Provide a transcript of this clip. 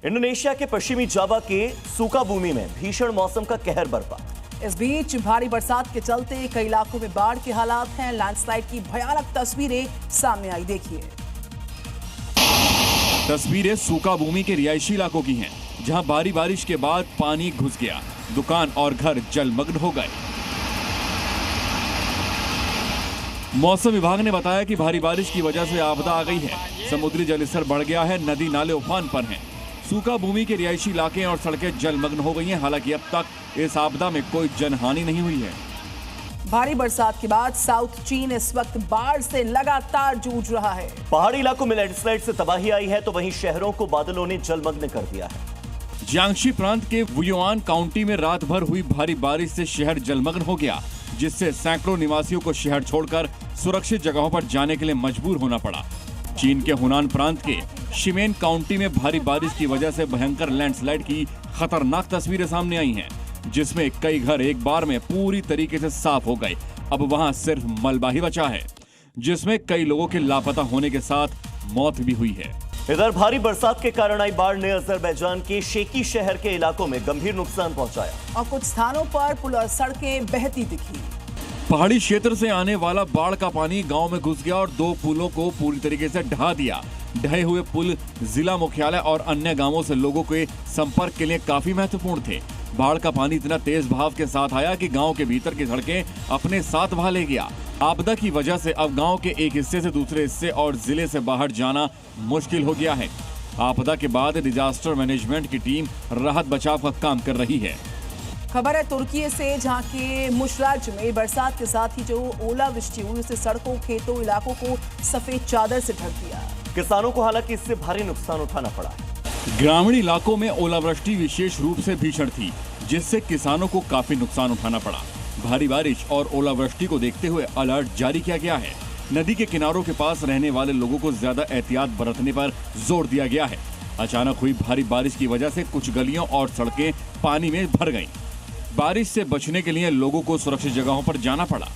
Indonesia के पश्चिमी जावा के सुकाबूमी में भीषण मौसम का कहर बरपा। इस बीच भारी बरसात के चलते कई इलाकों में बाढ़ के हालात हैं। लैंडस्लाइड की भयानक तस्वीरें सामने आई, देखिए। तस्वीरें सुकाबूमी के रिहायशी इलाकों की हैं, जहां भारी बारिश के बाद पानी घुस गया, दुकान और घर जलमग्न हो गए। मौसम विभाग ने बताया कि भारी बारिश की वजह से आपदा आ गई है। समुद्री जलस्तर बढ़ गया है, नदी नाले उफान पर हैं। सुकाबूमी के रिहायशी इलाके और सड़कें जलमग्न हो गई हैं। हालांकि अब तक इस आपदा में कोई जनहानि नहीं हुई है। भारी बरसात के बाद साउथ चीन इस वक्त बाढ़ से लगातार जूझ रहा है। पहाड़ी इलाकों में लैंडस्लाइड से तबाही आई है, तो वहीं शहरों को बादलों ने जलमग्न कर दिया है। जियांगशी प्रांत के वुयुआन काउंटी में रात भर हुई भारी बारिश से शहर जलमग्न हो गया, जिससे सैकड़ों निवासियों को शहर छोड़कर सुरक्षित जगहों पर जाने के लिए मजबूर होना पड़ा। चीन के हुनान प्रांत के शिमेन काउंटी में भारी बारिश की वजह से भयंकर लैंडस्लाइड की खतरनाक तस्वीरें सामने आई हैं, जिसमें कई घर एक बार में पूरी तरीके से साफ हो गए। अब वहां सिर्फ मलबा ही बचा है, जिसमें कई लोगों के लापता होने के साथ मौत भी हुई है। इधर भारी बरसात के कारण आई बाढ़ ने अजरबैजान के शेकी शहर के इलाकों में गंभीर नुकसान पहुंचाया और कुछ स्थानों पर पुल और सड़कें बहती दिखी। पहाड़ी क्षेत्र से आने वाला बाढ़ का पानी गांव में घुस गया और 2 पुलों को पूरी तरीके से ढहा दिया। ढहे हुए पुल जिला मुख्यालय और अन्य गांवों से लोगों के संपर्क के लिए काफी महत्वपूर्ण थे। बाढ़ का पानी इतना तेज बहाव के साथ आया कि गांव के भीतर की सड़कें अपने साथ बहा ले गया। आपदा की वजह से अब गांव के एक हिस्से से दूसरे हिस्से और जिले से बाहर जाना मुश्किल हो गया है। आपदा के बाद डिजास्टर मैनेजमेंट की टीम राहत बचाव का काम कर रही है। खबर है तुर्की से, जहां के मुश राज्य में बरसात के साथ ही जो ओलावृष्टि हुई उससे सड़कों, खेतों, इलाकों को सफेद चादर से ढक दिया। किसानों को हालांकि इससे भारी नुकसान उठाना पड़ा है। ग्रामीण इलाकों में ओलावृष्टि विशेष रूप से भीषण थी, जिससे किसानों को काफी नुकसान उठाना पड़ा। भारी बारिश और ओलावृष्टि को देखते हुए अलर्ट जारी किया गया है। नदी के किनारों के पास रहने वाले लोगों को ज्यादा एहतियात बरतने पर जोर दिया गया है। अचानक हुई भारी बारिश की वजह से कुछ गलियों और सड़कें पानी में भर गईं। बारिश से बचने के लिए लोगों को सुरक्षित जगहों पर जाना पड़ा।